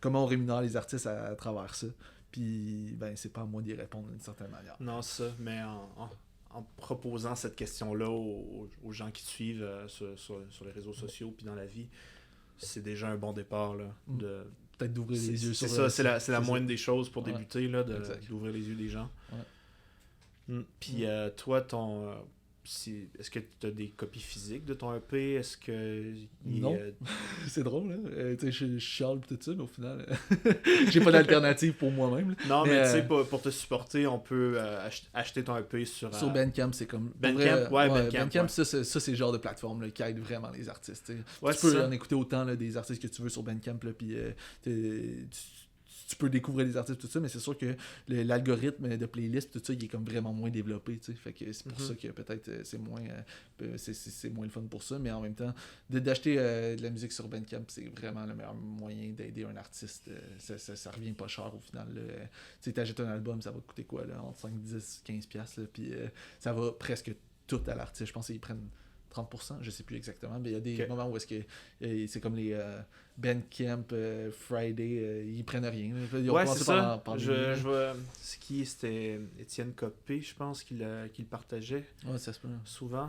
comment on rémunère les artistes à travers ça. Puis, ben, c'est pas à moi d'y répondre d'une certaine manière. Non, ça, mais en proposant cette question-là aux gens qui te suivent sur les réseaux sociaux puis dans la vie, c'est déjà un bon départ là, peut-être d'ouvrir les yeux sur ça. C'est la moindre des choses pour débuter là, d'ouvrir les yeux des gens. Puis toi, est-ce que tu as des copies physiques de ton EP? Est-ce que non. C'est drôle, hein? Je chiale tout ça, mais au final, j'ai pas d'alternative pour moi-même. Là. Non, mais tu sais, pour te supporter, on peut acheter ton EP sur Bandcamp, c'est comme... Bandcamp, Bandcamp, ça, c'est le genre de plateforme là, qui aide vraiment les artistes. Tu peux en écouter autant là, des artistes que tu veux sur Bandcamp, puis tu peux découvrir les artistes tout ça, mais c'est sûr que l'algorithme de playlist tout ça, il est comme vraiment moins développé, tu sais. Fait que c'est pour ça que peut-être c'est moins le fun pour ça, mais en même temps d'acheter de la musique sur Bandcamp, c'est vraiment le meilleur moyen d'aider un artiste. Ça revient pas cher au final. Tu sais, t'achètes un album, ça va te coûter quoi là, entre 5, 10, 15 piastres, puis ça va presque tout à l'artiste. Je pense qu'ils prennent 30%, je sais plus exactement, mais il y a des moments où est-ce que c'est comme les Bandcamp, Friday, ils prennent rien. Ils ont c'est ça. Je vois, c'était Étienne Copé, je pense, qui le partageait ça se peut. souvent.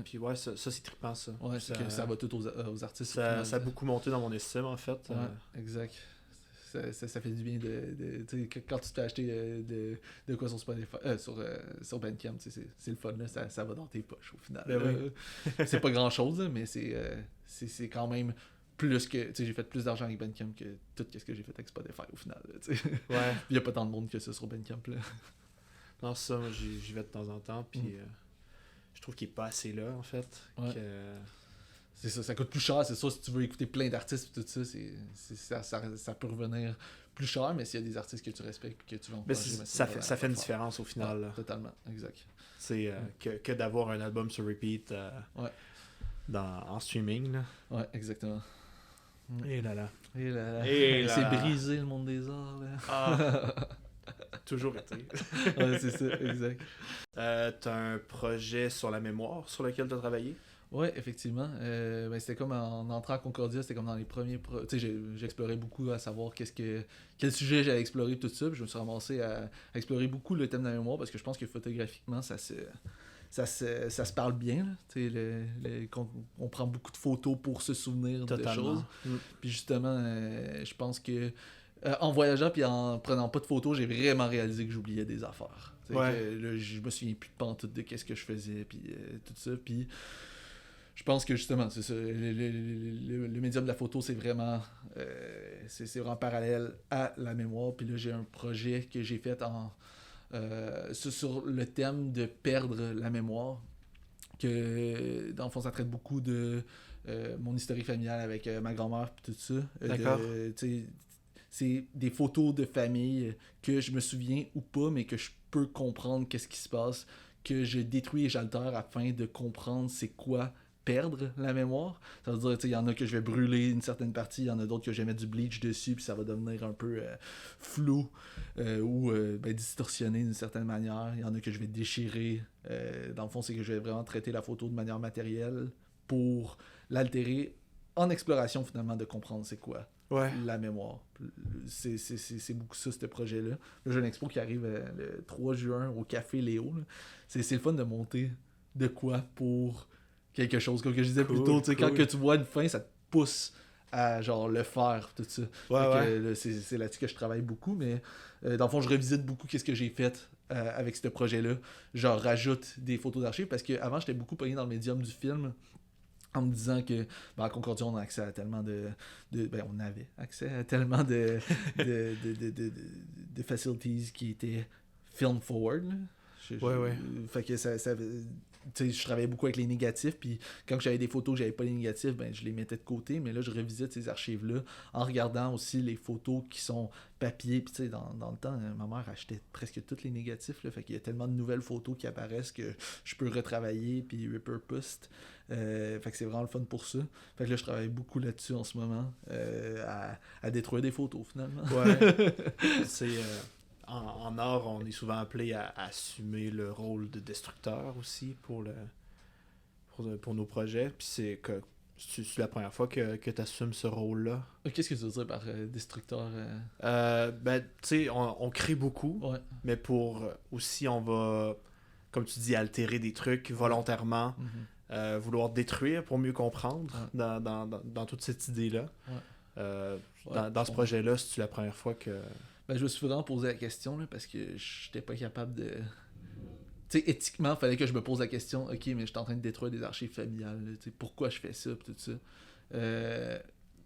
Puis ça c'est trippant ça. Ouais, c'est que ça va tout aux artistes. Ça a beaucoup monté dans mon estime en fait. Exact. Ça fait du bien quand tu t'es acheté de quoi sur Spotify, sur Bandcamp, c'est le fun là, ça va dans tes poches au final. C'est pas grand chose mais c'est quand même plus que j'ai fait plus d'argent avec Bandcamp que tout ce que j'ai fait avec Spotify au final. Il y a pas tant de monde que ça sur Bandcamp là. Non, ça moi, j'y vais de temps en temps puis je trouve qu'il est pas assez là en fait. C'est ça coûte plus cher, c'est ça, si tu veux écouter plein d'artistes et tout ça, ça peut revenir plus cher, mais s'il y a des artistes que tu respectes et que tu vas encourager, ça fait une différence au final. Là. Totalement, exact. C'est que d'avoir un album sur repeat en streaming. Là. Ouais, exactement. Et là là. C'est brisé le monde des arts. Là. Toujours été. C'est ça, exact. T'as un projet sur la mémoire sur lequel t'as travaillé? Ouais, effectivement. C'était comme en entrant à Concordia, c'était comme dans les premiers... Tu sais, j'explorais beaucoup à savoir quel sujet j'allais explorer, tout ça. Puis je me suis ramassé à explorer beaucoup le thème de la mémoire parce que je pense que photographiquement, ça se parle bien. Tu sais, on prend beaucoup de photos pour se souvenir de choses. Puis justement, je pense que en voyageant puis en prenant pas de photos, j'ai vraiment réalisé que j'oubliais des affaires. Que, là, je me souviens plus de pantoute de qu'est-ce que je faisais, puis tout ça. Puis je pense que justement, c'est ça. Le médium de la photo, c'est vraiment parallèle à la mémoire. Puis là, j'ai un projet que j'ai fait sur le thème de perdre la mémoire. Que dans le fond, ça traite beaucoup de mon historique familial avec ma grand-mère et tout ça. D'accord. C'est des photos de famille que je me souviens ou pas, mais que je peux comprendre qu'est-ce qui se passe, que je détruis et j'altère afin de comprendre c'est quoi perdre la mémoire. Ça veut dire, il y en a que je vais brûler une certaine partie, il y en a d'autres que je vais mettre du bleach dessus, puis ça va devenir un peu flou ou distorsionné d'une certaine manière. Il y en a que je vais déchirer. Dans le fond, c'est que je vais vraiment traiter la photo de manière matérielle pour l'altérer en exploration finalement de comprendre c'est quoi Ouais. la mémoire. C'est beaucoup ça, ce projet-là. Là, j'ai une expo qui arrive le 3 juin au Café Léo. Là. C'est le fun de monter de quoi pour quelque chose. Comme que je disais plus tôt, quand que tu vois une fin, ça te pousse à genre le faire, tout ça. Ouais. C'est là-dessus que je travaille beaucoup, mais dans le fond, je revisite beaucoup ce que j'ai fait avec ce projet-là. Genre, rajoute des photos d'archives, parce qu'avant, j'étais beaucoup pogné dans le médium du film, en me disant que à Concordia, on a accès à tellement on avait accès à tellement de facilities qui étaient film forward. Là. Ouais. Fait que je travaillais beaucoup avec les négatifs, puis quand j'avais des photos que j'avais pas les négatifs, ben je les mettais de côté, mais là je revisite ces archives-là en regardant aussi les photos qui sont papier, puis tu sais, dans le temps, ma mère achetait presque tous les négatifs, là, fait qu'il y a tellement de nouvelles photos qui apparaissent que je peux retravailler, puis repurpose. Fait que c'est vraiment le fun pour ça. Fait que là je travaille beaucoup là-dessus en ce moment, à détruire des photos finalement. Ouais. C'est... en art, on est souvent appelé à assumer le rôle de destructeur aussi pour nos projets. Puis c'est la première fois que tu assumes ce rôle-là. Qu'est-ce que tu veux dire par destructeur Ben, tu sais, on crée beaucoup, Ouais. mais aussi, on va, comme tu dis, altérer des trucs volontairement, vouloir détruire pour mieux comprendre dans toute cette idée-là. Ouais. Dans ce projet-là, c'est-tu la première fois que... Ben, je me suis vraiment posé la question là, parce que j'étais pas capable de. Tu sais, éthiquement, il fallait que je me pose la question, ok, mais je suis en train de détruire des archives familiales, là, pourquoi je fais ça, pis tout ça.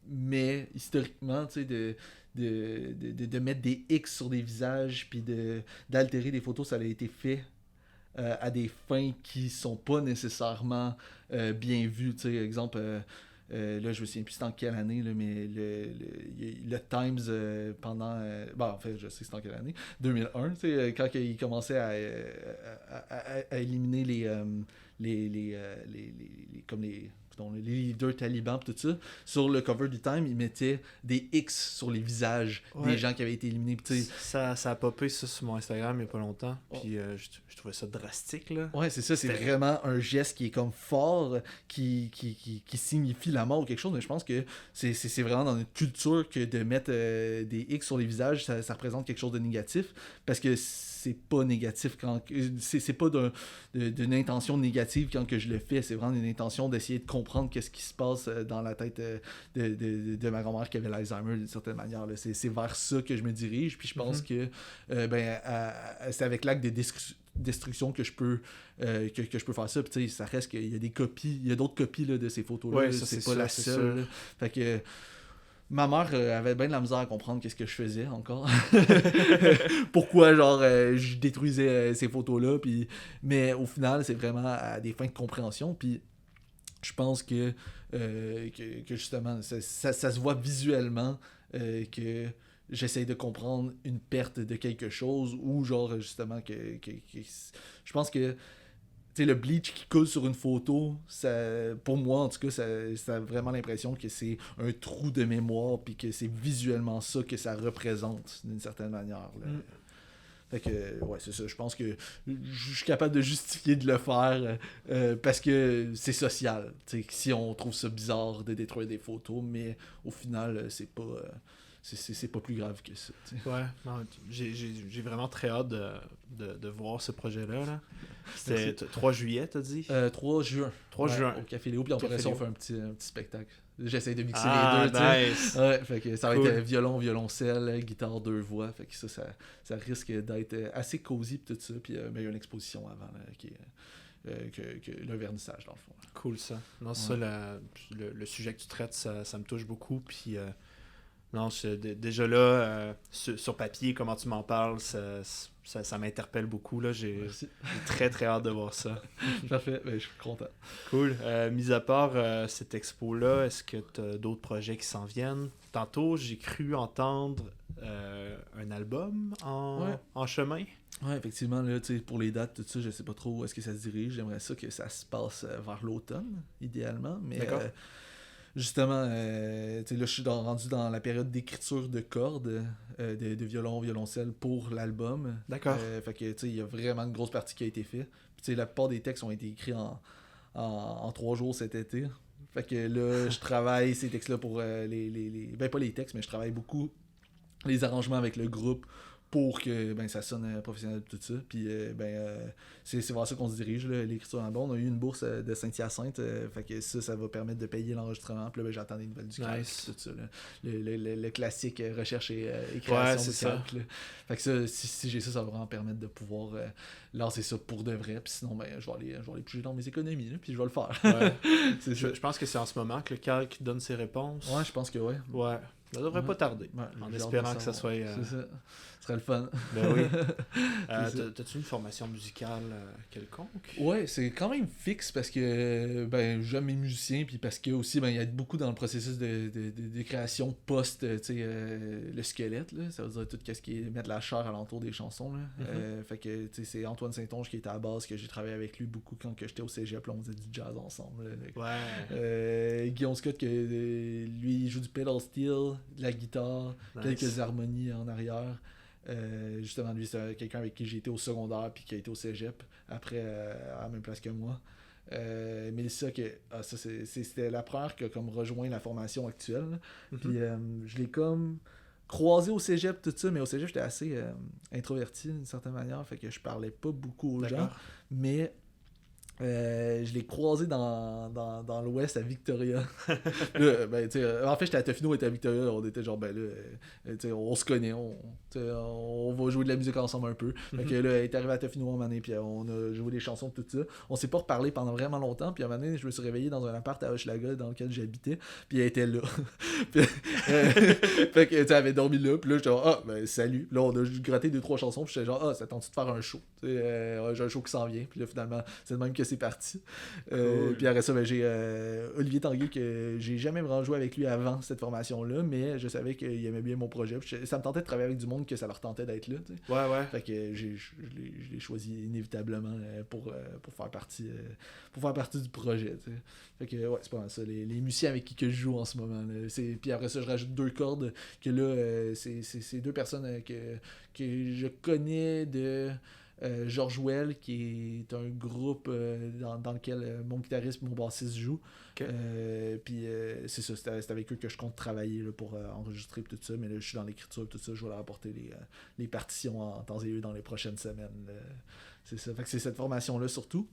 Mais historiquement, tu sais, de mettre des X sur des visages, puis d'altérer des photos, ça a été fait à des fins qui sont pas nécessairement bien vues. Tu sais, exemple. Là, je me souviens plus c'est en quelle année, là, mais le Times pendant... en fait, je sais c'est en quelle année. 2001, quand il commençait à éliminer comme les leaders talibans et tout ça, sur le cover du Time, ils mettaient des X sur les visages des gens qui avaient été éliminés. Ça a popé ça sur mon Instagram il n'y a pas longtemps, puis je trouvais ça drastique, là. Ouais, c'est ça, c'est vraiment un geste qui est comme fort, qui signifie la mort ou quelque chose, mais je pense que c'est vraiment dans notre culture que de mettre des X sur les visages, ça représente quelque chose de négatif, parce que c'est pas négatif quand c'est pas d'une intention négative quand que je le fais, c'est vraiment une intention d'essayer de comprendre qu'est-ce qui se passe dans la tête de ma grand-mère qui avait l'Alzheimer d'une certaine manière là. C'est vers ça que je me dirige, puis je pense que c'est avec l'acte de destruction que je peux que je peux faire ça, puis ça reste qu'il y a des copies, il y a d'autres copies là, de ces photos là, c'est pas la seule là. Fait que ma mère avait bien de la misère à comprendre qu'est-ce que je faisais encore. Pourquoi, genre, je détruisais ces photos-là. Mais au final, c'est vraiment à des fins de compréhension. Puis je pense que justement, ça se voit visuellement que j'essaye de comprendre une perte de quelque chose ou genre, justement, je pense que le bleach qui coule sur une photo, ça, pour moi en tout cas, ça a vraiment l'impression que c'est un trou de mémoire puis que c'est visuellement ça que ça représente d'une certaine manière. Là. Fait que, ouais, c'est ça. Je pense que je suis capable de justifier de le faire parce que c'est social. Si on trouve ça bizarre de détruire des photos, mais au final, c'est pas... c'est pas plus grave que ça. T'sais. Ouais, non, j'ai vraiment très hâte de voir ce projet-là. Là. C'était 3 juillet, t'as dit 3 juin. 3 juin. Au Café Léo, puis après ça, on fait un petit spectacle. J'essaie de mixer les deux. Nice. Ouais, fait que ça va être violon, violoncelle, guitare, 2 voix. Fait que ça risque d'être assez cosy, puis tout ça. Puis il y a une exposition avant là, qui est. Que le vernissage dans le fond. Cool ça. Non, ça, le sujet que tu traites, ça me touche beaucoup. Puis non, déjà là, sur papier, comment tu m'en parles, ça m'interpelle beaucoup. Là. J'ai très très hâte de voir ça. Parfait, je suis content. Cool. Mis à part cette expo-là, est-ce que tu as d'autres projets qui s'en viennent? Tantôt, j'ai cru entendre un album en chemin. Ouais, effectivement, là, pour les dates, tout ça, je sais pas trop où est-ce que ça se dirige. J'aimerais ça que ça se passe vers l'automne, idéalement. Mais justement, là, je suis rendu dans la période d'écriture de cordes, de violon, violoncelle pour l'album. D'accord. Fait que, il y a vraiment une grosse partie qui a été faite. Puis, la plupart des textes ont été écrits en 3 jours cet été. Fait que là, je travaille ces textes-là pour ben pas les textes, mais je travaille beaucoup les arrangements avec le groupe pour que ben ça sonne professionnel tout ça. Puis c'est vers ça qu'on se dirige, là, l'écriture en bon. On a eu une bourse de Saint-Hyacinthe, fait que ça va permettre de payer l'enregistrement. Puis là, ben, j'attends des nouvelles du calque, tout ça. Là. Le classique recherche et création du calque. Là. Fait que ça, si j'ai ça, ça va vraiment permettre de pouvoir lancer ça pour de vrai. Puis sinon, ben, je vais aller piger dans mes économies, là, puis je vais le faire. Ouais. Je pense que c'est en ce moment que le calque donne ses réponses. Ouais, je pense que ouais. Ouais. Ça devrait pas tarder. Ouais, en espérant que ça soit... C'est ça. Ce serait le fun. Ben oui. T'as-tu une formation musicale quelconque? Ouais, c'est quand même fixe parce que j'aime mes musiciens, puis parce que aussi il y a beaucoup dans le processus de création post le squelette, là, ça veut dire tout ce qui est mettre la chair alentour des chansons. Là. Fait que c'est Antoine Saint-Onge qui était à la base, que j'ai travaillé avec lui beaucoup quand j'étais au cégep, là, on faisait du jazz ensemble. Là. Ouais. Guillaume Scott, que lui il joue du pedal steel, de la guitare, quelques harmonies en arrière. Justement, lui, c'est quelqu'un avec qui j'ai été au secondaire puis qui a été au cégep après à la même place que moi. Mélissa, c'était la première qui a comme rejoint la formation actuelle. Puis je l'ai comme croisé au cégep, tout ça, mais au cégep, j'étais assez introverti d'une certaine manière, fait que je parlais pas beaucoup aux gens, mais je l'ai croisé dans l'Ouest à Victoria. Là, en fait, j'étais à Tofino et à Victoria. On était genre, on se connaît, on va jouer de la musique ensemble un peu. Fait que là, elle est arrivée à Tofino un moment donné, puis on a joué des chansons, tout ça. On s'est pas reparlé pendant vraiment longtemps, puis un moment donné, je me suis réveillé dans un appart à Hochelaga dans lequel j'habitais, puis elle était là. Fait que, elle avait dormi là, puis là, j'étais genre, salut. Là, on a gratté 2-3 chansons, puis j'étais genre, ça tente de faire un show. J'ai un show qui s'en vient, puis là, finalement, c'est le même que c'est parti. Cool. Puis après ça, j'ai Olivier Tanguay, que j'ai jamais vraiment joué avec lui avant cette formation-là, mais je savais qu'il aimait bien mon projet. Ça me tentait de travailler avec du monde que ça leur tentait d'être là. T'sais. Ouais. Fait que je l'ai choisi inévitablement pour faire partie du projet. T'sais. Fait que ouais, c'est pas mal ça. Les musiciens avec qui que je joue en ce moment. Là, puis après ça, je rajoute 2 cordes que là, c'est 2 personnes que je connais de... George Well, qui est un groupe dans lequel mon guitariste et mon bassiste jouent. Okay. Puis c'est ça, c'est avec eux que je compte travailler là, pour enregistrer tout ça, mais là je suis dans l'écriture tout ça, je vais leur apporter les partitions en temps et lieu dans les prochaines semaines. C'est ça, fait que c'est cette formation-là surtout.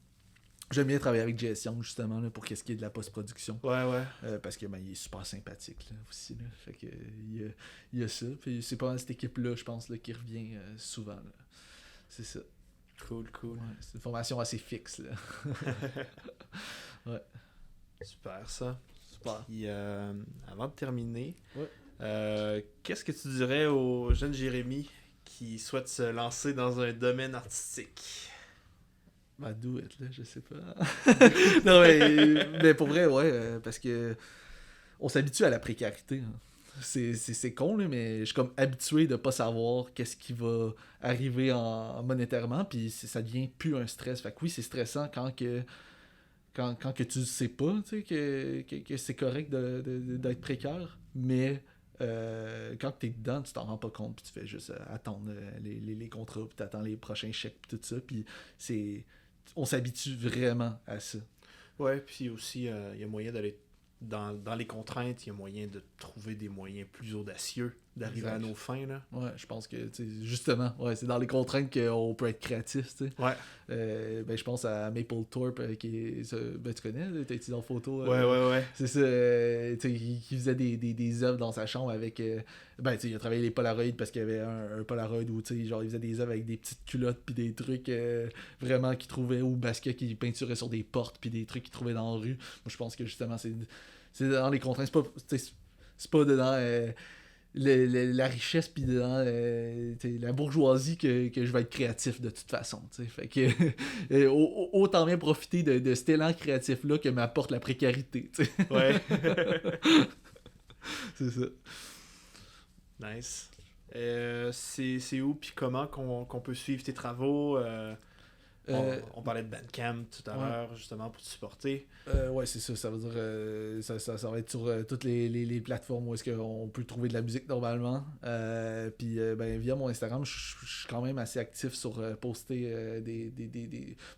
J'aime bien travailler avec Jess Young justement là, pour qu'est-ce qui est de la post-production. Ouais. Parce que il est super sympathique là, aussi. Là. Fait que il y a ça. Puis c'est pas cette équipe-là, je pense, là, qui revient souvent. Là. C'est ça. Cool. Ouais, c'est une formation assez fixe, là. Ouais. Super, ça. Super. Puis, avant de terminer, ouais. Qu'est-ce que tu dirais au jeune Jérémy qui souhaite se lancer dans un domaine artistique? Do it, là, je sais pas. Non, mais pour vrai, ouais, parce que on s'habitue à la précarité, hein. C'est con, là, mais je suis comme habitué de pas savoir qu'est-ce qui va arriver monétairement, puis ça devient plus un stress. Fait que oui, c'est stressant quand que tu sais pas, tu sais, que c'est correct d'être précaire, mais quand t'es dedans, tu t'en rends pas compte, puis tu fais juste attendre les contrats, puis t'attends les prochains chèques, puis tout ça, puis on s'habitue vraiment à ça. Ouais, puis aussi, il y a moyen d'aller dans les contraintes, il y a moyen de trouver des moyens plus audacieux d'arriver à nos fins, là. Ouais, je pense que, justement, c'est dans les contraintes qu'on peut être créatif, tu sais. Ouais. Je pense à Mapplethorpe, qui est... tu connais, t'as été dans la photo. Ouais. C'est ça, qui faisait des œuvres dans sa chambre avec... il a travaillé les Polaroids parce qu'il y avait un Polaroid où, il faisait des œuvres avec des petites culottes puis des trucs vraiment qu'il trouvait, ou Basquiat qui peinturait sur des portes puis des trucs qu'il trouvait dans la rue. Moi, je pense que, justement, c'est dans les contraintes. C'est pas dedans... la richesse puis dans la bourgeoisie que je vais être créatif de toute façon, fait que autant bien profiter de cet élan créatif là que m'apporte la précarité, t'sais. Ouais. C'est ça. Nice. C'est où puis comment qu'on peut suivre tes travaux? On parlait de Bandcamp tout à l'heure, justement, pour te supporter. Ouais, c'est ça. Ça veut dire ça va être sur toutes les plateformes où est-ce qu'on peut trouver de la musique normalement. Puis via mon Instagram, je suis quand même assez actif sur poster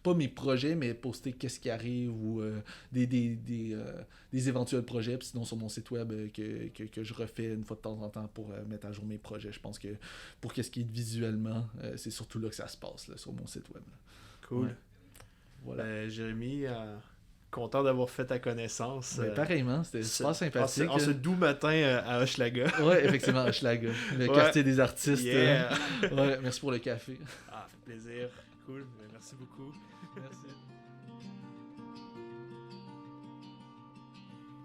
pas mes projets, mais poster qu'est-ce qui arrive ou des éventuels projets. Puis sinon, sur mon site web que je refais une fois de temps en temps pour mettre à jour mes projets. Je pense que pour qu'est-ce qui est visuellement, c'est surtout là que ça se passe, là, sur mon site web. Là. Cool. Ouais. Voilà. Jérémy, content d'avoir fait ta connaissance. Pareillement, c'était super sympathique. En ce doux matin à Hochelaga. Ouais, effectivement, Hochelaga, le quartier des artistes. Yeah. Ouais, merci pour le café. Ah, fait plaisir. Cool, merci beaucoup. Merci.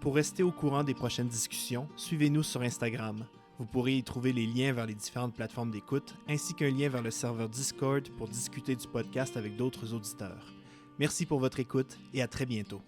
Pour rester au courant des prochaines discussions, suivez-nous sur Instagram. Vous pourrez y trouver les liens vers les différentes plateformes d'écoute, ainsi qu'un lien vers le serveur Discord pour discuter du podcast avec d'autres auditeurs. Merci pour votre écoute et à très bientôt.